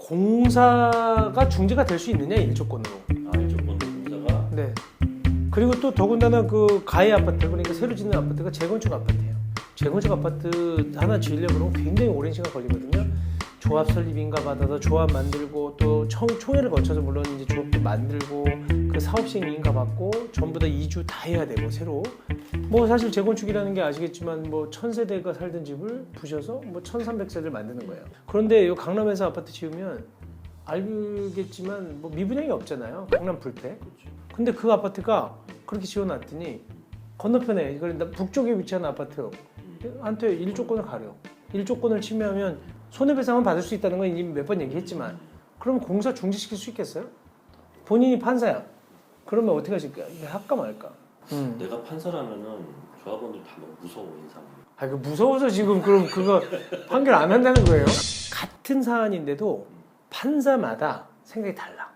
공사가 중지가 될 수 있느냐, 일조권으로. 아, 일조권 공사가. 네. 그리고 또 더군다나 그 가해 아파트, 그러니까 새로 짓는 아파트가 재건축 아파트예요. 재건축 아파트 하나 지으려고 그러면 굉장히 오랜 시간 걸리거든요. 조합 설립인가 받아서 조합 만들고 또 총회를 거쳐서 물론 이제 조합도 만들고 그 사업 시행 인가 받고 전부 다 이주 다 해야 되고 새로 뭐 사실 재건축이라는 게 아시겠지만 뭐 1000세대가 살던 집을 부셔서 뭐 1300세대를 만드는 거예요. 그런데 이 강남에서 아파트 지으면 알겠지만 뭐 미분양이 없잖아요. 강남 불패. 근데 그 아파트가 그렇게 지어놨더니 건너편에 이걸 북쪽에 위치한 아파트한테 1조권을 가려. 1조권을 침해하면 손해배상은 받을 수 있다는 건 이미 몇 번 얘기했지만 그러면 공사 중지시킬 수 있겠어요? 본인이 판사야. 그러면 어떻게 하실 거야? 할까 말까? 내가 판사라면은 조합원들 다 너무 무서워 인상. 아, 그 무서워서 지금 그럼 그거 판결 안 한다는 거예요? 같은 사안인데도 판사마다 생각이 달라.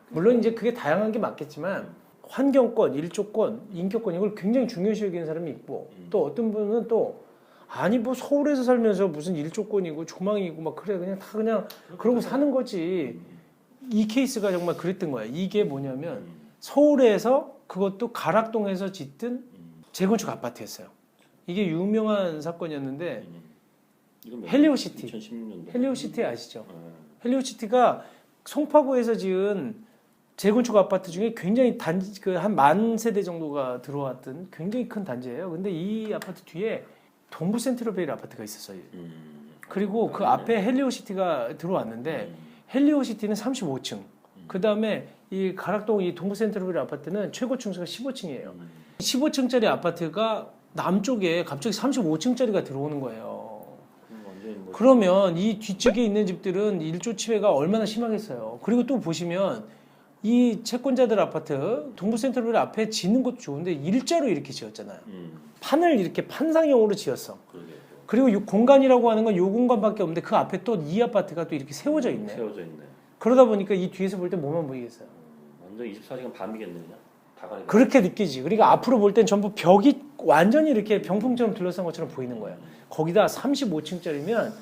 물론 이제 그게 다양한 게 맞겠지만 환경권, 일조권, 인격권 이걸 굉장히 중요시 여기는 사람이 있고 또 어떤 분은 또 아니 뭐 서울에서 살면서 무슨 일조권이고 조망이고 막 그래 그냥 다 그냥 그러고 사는 거지. 이 케이스가 정말 그랬던 거야. 이게 뭐냐면 서울에서 그것도 가락동에서 짓던 재건축 아파트였어요. 이게 유명한 사건이었는데 헬리오시티. 2016년도. 헬리오시티 아시죠? 헬리오시티가 송파구에서 지은 재건축 아파트 중에 굉장히 단지 그 한 10,000세대 정도가 들어왔던 굉장히 큰 단지예요. 근데 이 아파트 뒤에 동부 센트럴베일 아파트가 있었어요. 그리고 그 앞에 헬리오시티가 들어왔는데 헬리오시티는 35층. 그 다음에 이 가락동 이 동부 센트럴베일 아파트는 최고 층수가 15층이에요. 15층짜리 아파트가 남쪽에 갑자기 35층짜리가 들어오는 거예요. 그러면 이 뒤쪽에 있는 집들은 일조 침해가 얼마나 심하겠어요. 그리고 또 보시면 이 채권자들 아파트 동부 센트럴베일 앞에 짓는 것도 좋은데 일자로 이렇게 지었잖아요. 판을 이렇게 판상형으로 지었어. 그리고 이 공간이라고 하는 건 이 공간밖에 없는데 그 앞에 또 이 아파트가 또 이렇게 세워져 있네. 세워져 있네. 그러다 보니까 이 뒤에서 볼 때 뭐만 보이겠어요? 완전 24시간 밤이겠네 그냥. 다가리가. 그렇게 느끼지. 그러니까 앞으로 볼 땐 전부 벽이 완전히 이렇게 병풍처럼 둘러싼 것처럼 보이는 거예요. 거기다 35층짜리면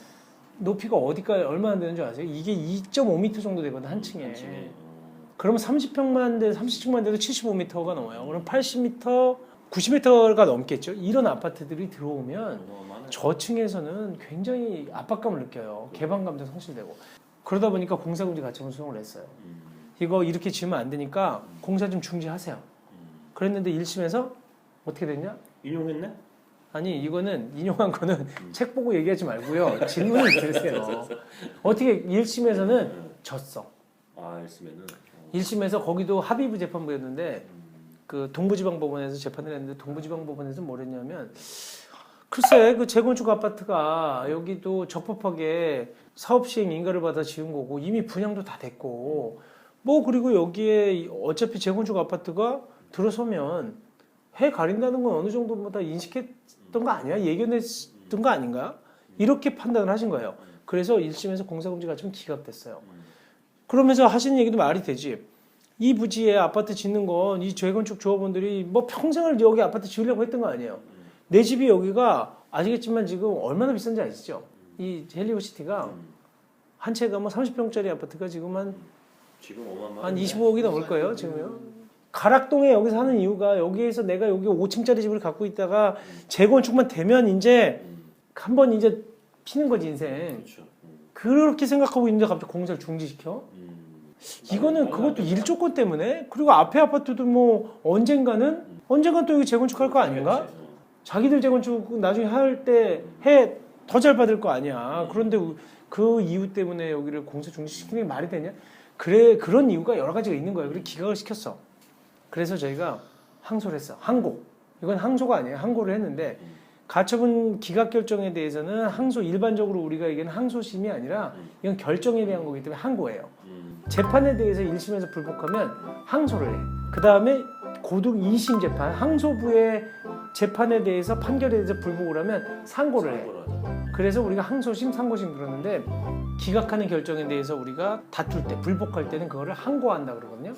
높이가 어디까지 얼마나 되는 줄 아세요? 이게 2.5m 정도 되거든 한 층에. 그러면 30평만 돼 30층만 돼도 75m가 넘어요. 그럼 80m, 90m가 넘겠죠. 이런 아파트들이 들어오면 저층에서는 굉장히 압박감을 느껴요. 개방감도 상실되고. 그러다 보니까 공사금지 가처분 소송을 냈어요. 이거 이렇게 지으면 안 되니까 공사 좀 중지하세요. 그랬는데 1심에서 어떻게 됐냐? 인용했네? 아니 이거는 인용한 거는 책 보고 얘기하지 말고요. 질문을 들으세요. 어떻게 1심에서는 졌어. 아 1심에는? 1심에서 거기도 합의부 재판부였는데 그 동부지방법원에서 재판을 했는데 동부지방법원에서 뭐랬냐면 글쎄 그 재건축 아파트가 여기도 적법하게 사업시행 인가를 받아 지은 거고 이미 분양도 다 됐고 뭐 그리고 여기에 어차피 재건축 아파트가 들어서면 해 가린다는 건 어느 정도 뭐 다 인식했던 거 아니야? 예견했던 거 아닌가? 이렇게 판단을 하신 거예요. 그래서 1심에서 공사금지가 좀 기각됐어요. 그러면서 하시는 얘기도 말이 되지. 이 부지에 아파트 짓는 건 이 재건축 조합원들이 뭐 평생을 여기 아파트 지으려고 했던 거 아니에요. 내 집이 여기가 아시겠지만 지금 얼마나 비싼지 아시죠? 이 헬리오시티가 한 채가 뭐 30평짜리 아파트가 지금 한 25억이 넘을 거예요. 지금요. 가락동에 여기 사는 이유가 여기에서 내가 여기 5층짜리 집을 갖고 있다가 재건축만 되면 이제 한번 이제 피는 거지 인생. 그렇죠. 그렇게 생각하고 있는데 갑자기 공사를 중지시켜? 이거는 그것도 일조권 때문에 그리고 앞에 아파트도 뭐 언젠간 또 여기 재건축할 거 아닌가? 자기들 재건축 나중에 할 때 해 더 잘 받을 거 아니야. 그런데 그 이유 때문에 여기를 공사 중지시키는 게 말이 되냐? 그래 그런 이유가 여러 가지가 있는 거예요. 그래서 기각을 시켰어. 그래서 저희가 항소를 했어. 항고. 이건 항소가 아니에요. 항고를 했는데 가처분 기각 결정에 대해서는 항소 일반적으로 우리가 얘기하는 항소심이 아니라 이건 결정에 대한 거기 때문에 항고예요. 재판에 대해서 1심에서 불복하면 항소를 해. 그 다음에 고등 2심 재판, 항소부의 재판에 대해서 판결에 대해서 불복을 하면 상고를 해. 그래서 우리가 항소심, 상고심 그러는데 기각하는 결정에 대해서 우리가 다툴 때, 불복할 때는 그거를 항고한다 그러거든요.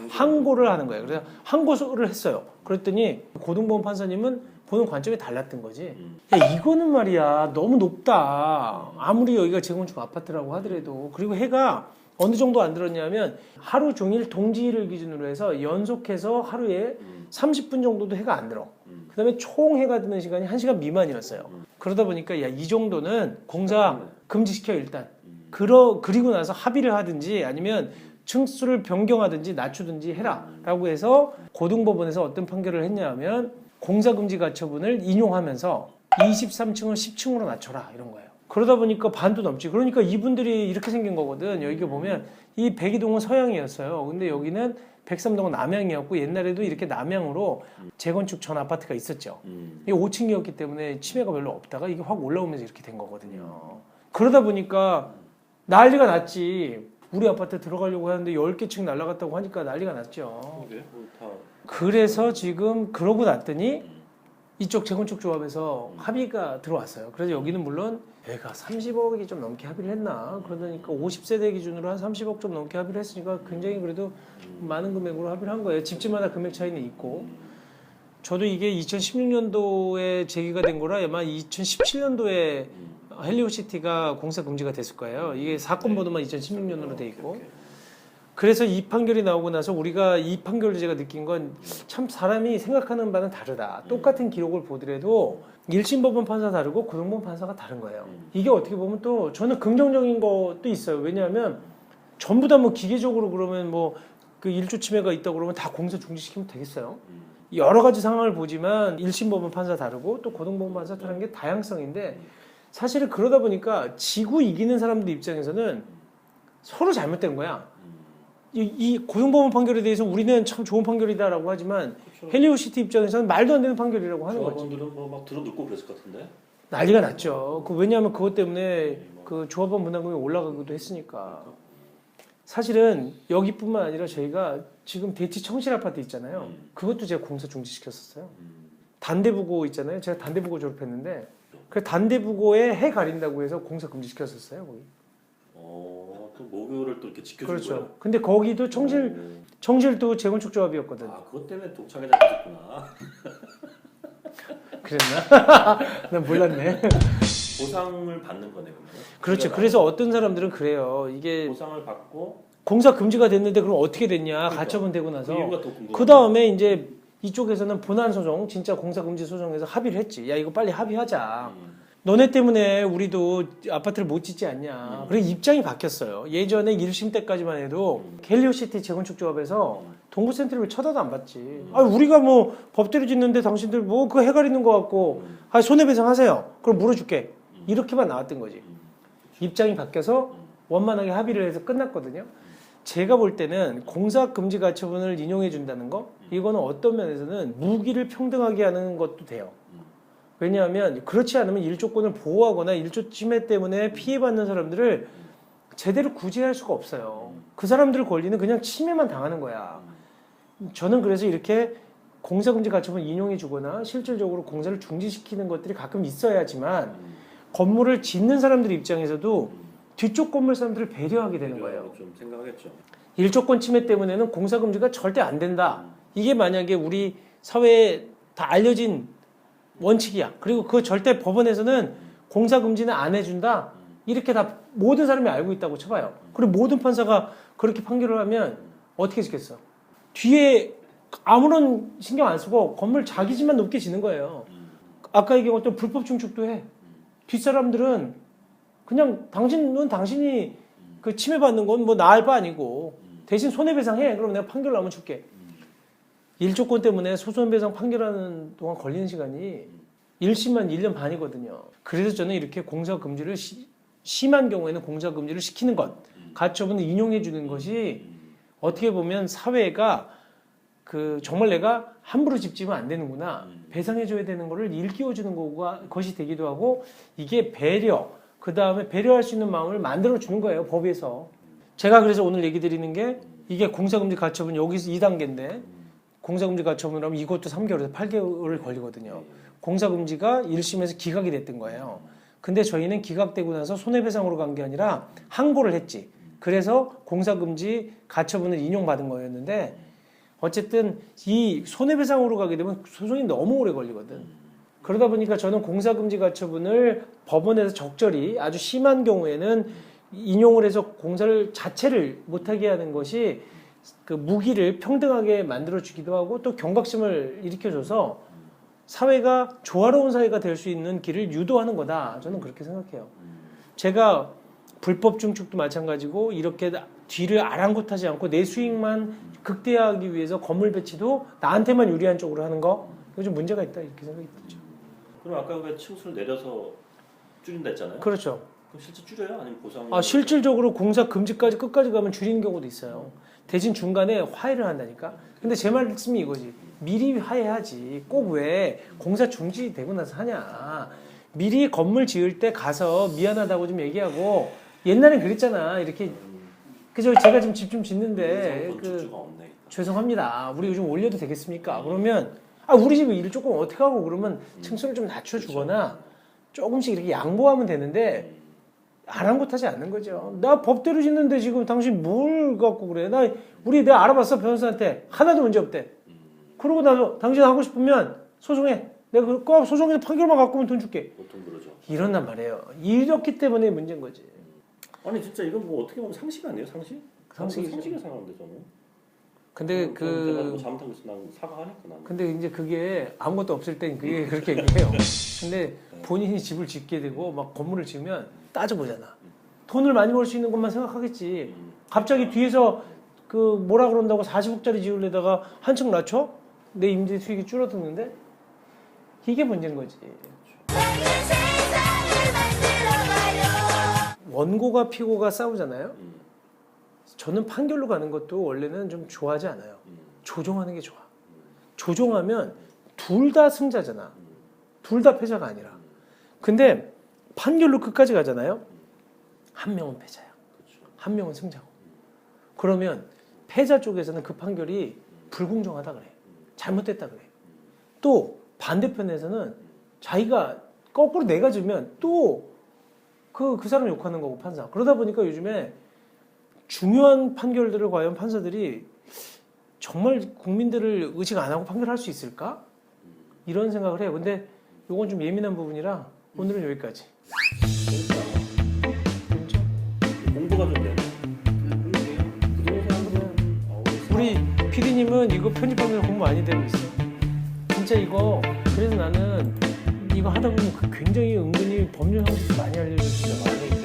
항고를 하는 거예요. 그래서 항고를 했어요. 그랬더니 고등법원 판사님은 보는 관점이 달랐던 거지. 야, 이거는 말이야 너무 높다. 아무리 여기가 재건축 아파트라고 하더라도. 그리고 해가 어느 정도 안 들었냐면 하루 종일 동지를 기준으로 해서 연속해서 하루에 30분 정도도 해가 안 들어. 그다음에 총 해가 드는 시간이 1시간 미만이었어요. 그러다 보니까 야, 이 정도는 공사 금지시켜 일단. 그리고 나서 합의를 하든지 아니면 층수를 변경하든지 낮추든지 해라라고 해서 고등법원에서 어떤 판결을 했냐면 공사금지 가처분을 인용하면서 23층을 10층으로 낮춰라 이런 거예요. 그러다 보니까 반도 넘지. 그러니까 이분들이 이렇게 생긴 거거든. 여기 보면 이 백이동은 서양이었어요. 근데 여기는 103동은 남양이었고 옛날에도 이렇게 남양으로 재건축 전 아파트가 있었죠. 이게 5층이었기 때문에 침해가 별로 없다가 이게 확 올라오면서 이렇게 된 거거든요. 그러다 보니까 난리가 났지. 우리 아파트 들어가려고 하는데 10개 층 날라갔다고 하니까 난리가 났죠. 그래서 지금 그러고 났더니 이쪽 재건축 조합에서 합의가 들어왔어요. 그래서 여기는 물론 얘가 30억이 좀 넘게 합의를 했나? 그러니까 50세대 기준으로 한 30억 좀 넘게 합의를 했으니까 굉장히 그래도 많은 금액으로 합의를 한 거예요. 집집마다 금액 차이는 있고. 저도 이게 2016년도에 제기가 된 거라 아마 2017년도에 헬리오시티가 공사 금지가 됐을 거예요. 이게 사건 번호만 2016년으로 돼 있고. 그래서 이 판결이 나오고 나서 우리가 이 판결을 제가 느낀 건 참 사람이 생각하는 바는 다르다. 똑같은 기록을 보더라도 1심 법원 판사 다르고 고등법원 판사가 다른 거예요. 이게 어떻게 보면 또 저는 긍정적인 것도 있어요. 왜냐하면 전부 다 뭐 기계적으로 그러면 뭐 그 1조 침해가 있다 그러면 다 공사 중지시키면 되겠어요. 여러 가지 상황을 보지만 1심 법원 판사 다르고 또 고등법원 판사 다른 게 다양성인데 사실은 그러다 보니까 지구 이기는 사람들 입장에서는 서로 잘못된 거야. 이 고등법원 판결에 대해서 우리는 참 좋은 판결이다라고 하지만 그렇죠. 헬리오시티 입장에서는 말도 안 되는 판결이라고 하는 거지. 조합원들은 뭐막 들어눕고 그랬을 것 같은데. 난리가 났죠. 왜냐하면 그것 때문에 그 조합원 분담금이 올라가기도 했으니까. 사실은 여기뿐만 아니라 저희가 지금 대치 청실 아파트 있잖아요. 그것도 제가 공사 중지시켰었어요. 단대부고 있잖아요. 제가 단대부고 졸업했는데 그 단대부고에 해 가린다고 해서 공사 금지시켰었어요. 거기. 그 목요를 또 이렇게 지켜준 그렇죠. 거예요. 근데 거기도 청실도 재건축 조합이었거든. 아, 그것 때문에 독창에 잡혔구나. 그랬나? 난 몰랐네. 보상을 받는 거네, 그러면. 그렇죠. 그래서 어떤 사람들은 그래요. 이게 보상을 받고 공사 금지가 됐는데 그럼 어떻게 됐냐? 그러니까. 가처분 되고 나서 그 이유가 더 궁금해. 그 다음에 이제 이쪽에서는 본안 소송, 진짜 공사 금지 소송에서 합의를 했지. 야 이거 빨리 합의하자. 너네 때문에 우리도 아파트를 못 짓지 않냐. 그래서 입장이 바뀌었어요. 예전에 1심 때까지만 해도 헬리오시티 재건축 조합에서 동부센트를 쳐다도 안 봤지. 아 우리가 뭐 법대로 짓는데 당신들 뭐 그 해가리는 거 같고 아 손해배상 하세요. 그럼 물어줄게. 이렇게만 나왔던 거지. 입장이 바뀌어서 원만하게 합의를 해서 끝났거든요. 제가 볼 때는 공사금지 가처분을 인용해 준다는 거 이거는 어떤 면에서는 무기를 평등하게 하는 것도 돼요. 왜냐하면 그렇지 않으면 일조권을 보호하거나 일조 침해 때문에 피해받는 사람들을 제대로 구제할 수가 없어요. 그 사람들 권리는 그냥 침해만 당하는 거야. 저는 그래서 이렇게 공사금지 가처분 인용해 주거나 실질적으로 공사를 중지시키는 것들이 가끔 있어야지만 건물을 짓는 사람들 입장에서도 뒤쪽 건물 사람들을 배려하게 되는 거예요. 좀 생각하겠죠. 일조권 침해 때문에는 공사금지가 절대 안 된다. 이게 만약에 우리 사회에 다 알려진 원칙이야. 그리고 그 절대 법원에서는 공사금지는 안 해준다. 이렇게 다 모든 사람이 알고 있다고 쳐봐요. 그리고 모든 판사가 그렇게 판결을 하면 어떻게 짓겠어? 뒤에 아무런 신경 안 쓰고 건물 자기 집만 높게 지는 거예요. 아까 얘기한 것도 불법 증축도 해. 뒷사람들은 그냥 당신은 당신이 그 침해받는 건 뭐 나을 바 아니고 대신 손해배상해. 그럼 내가 판결 나오면 줄게. 일조권 때문에 소송배상 판결하는 동안 걸리는 시간이 1심만 1년 반이거든요. 그래서 저는 이렇게 공사금지를 심한 경우에는 공사금지를 시키는 것, 가처분을 인용해 주는 것이 어떻게 보면 사회가 그 정말 내가 함부로 집지면 안 되는구나. 배상해 줘야 되는 거를 일깨워 주는 것이 되기도 하고 이게 배려, 그 다음에 배려할 수 있는 마음을 만들어 주는 거예요. 법에서. 제가 그래서 오늘 얘기 드리는 게 이게 공사금지 가처분 여기서 2단계인데 공사금지 가처분을 하면 이것도 3개월에서 8개월을 걸리거든요. 공사금지가 1심에서 기각이 됐던 거예요. 근데 저희는 기각되고 나서 손해배상으로 간 게 아니라 항고를 했지. 그래서 공사금지 가처분을 인용받은 거였는데 어쨌든 이 손해배상으로 가게 되면 소송이 너무 오래 걸리거든. 그러다 보니까 저는 공사금지가처분을 법원에서 적절히 아주 심한 경우에는 인용을 해서 공사를 자체를 못하게 하는 것이 그 무기를 평등하게 만들어주기도 하고 또 경각심을 일으켜줘서 사회가 조화로운 사회가 될 수 있는 길을 유도하는 거다. 저는 그렇게 생각해요. 제가 불법 증축도 마찬가지고 이렇게 뒤를 아랑곳하지 않고 내 수익만 극대화하기 위해서 건물 배치도 나한테만 유리한 쪽으로 하는 거 이거 좀 문제가 있다 이렇게 생각이 들죠. 그럼 아까 왜 층수를 내려서 줄인다 했잖아요. 그렇죠. 그럼 실제 줄여요? 아니면 보상? 실질적으로 공사 금지까지 끝까지 가면 줄이는 경우도 있어요. 대신 중간에 화해를 한다니까. 근데 제 말씀이 이거지. 미리 화해하지. 꼭 왜 공사 중지되고 나서 하냐. 미리 건물 지을 때 가서 미안하다고 좀 얘기하고 옛날엔 그랬잖아. 이렇게 그죠? 제가 지금 집 좀 짓는데 죄송합니다. 우리 요즘 올려도 되겠습니까? 그러면 우리 집 일을 조금 어떻게 하고 그러면 층수를 좀 낮춰주거나 조금씩 이렇게 양보하면 되는데 아랑곳하지 않는 거죠. 나 법대로 짓는데 지금 당신 뭘 갖고 그래? 내가 알아봤어 변호사한테 하나도 문제 없대. 그러고 나서 당신 하고 싶으면 소송해. 내가 그 소송에서 판결만 갖고 오면 돈 줄게. 보통 그러죠. 이런단 말이에요. 이렇기 때문에 문제인 거지. 아니 진짜 이건 뭐 어떻게 보면 상식 아니에요? 상식? 상식이죠. 상식에 생각하는데 저는. 근데 내가 뭐 잘못한 거 있으면 난 사과하니까 나는. 근데 이제 그게 아무것도 없을 땐 그게 그렇게 얘기해요. 근데 본인이 집을 짓게 되고 막 건물을 지으면 따져보잖아. 돈을 많이 벌 수 있는 것만 생각하겠지. 갑자기 뒤에서 그 뭐라 그런다고 40억짜리 지으려다가 한층 낮춰? 내 임대 수익이 줄어드는데? 이게 문제인 거지. 원고가 피고가 싸우잖아요. 저는 판결로 가는 것도 원래는 좀 좋아하지 않아요. 조정하는 게 좋아. 조정하면 둘 다 승자잖아. 둘 다 패자가 아니라. 근데 판결로 끝까지 가잖아요. 한 명은 패자야. 한 명은 승자고. 그러면 패자 쪽에서는 그 판결이 불공정하다 그래. 잘못됐다 그래. 또 반대편에서는 자기가 거꾸로 내가 지면 또 그 사람 욕하는 거고 판사. 그러다 보니까 요즘에 중요한 판결들을 과연 판사들이 정말 국민들을 의식 안 하고 판결할 수 있을까? 이런 생각을 해요. 근데 이건 좀 예민한 부분이라 오늘은 여기까지. 재밌죠? 공부가 좀 되네. 우리 PD님은 이거 편집하면서 공부 많이 되고 있어. 진짜 이거 그래서 나는 이거 하다 보면 굉장히 은근히 법률 상식도 많이 알려줄 수 있어.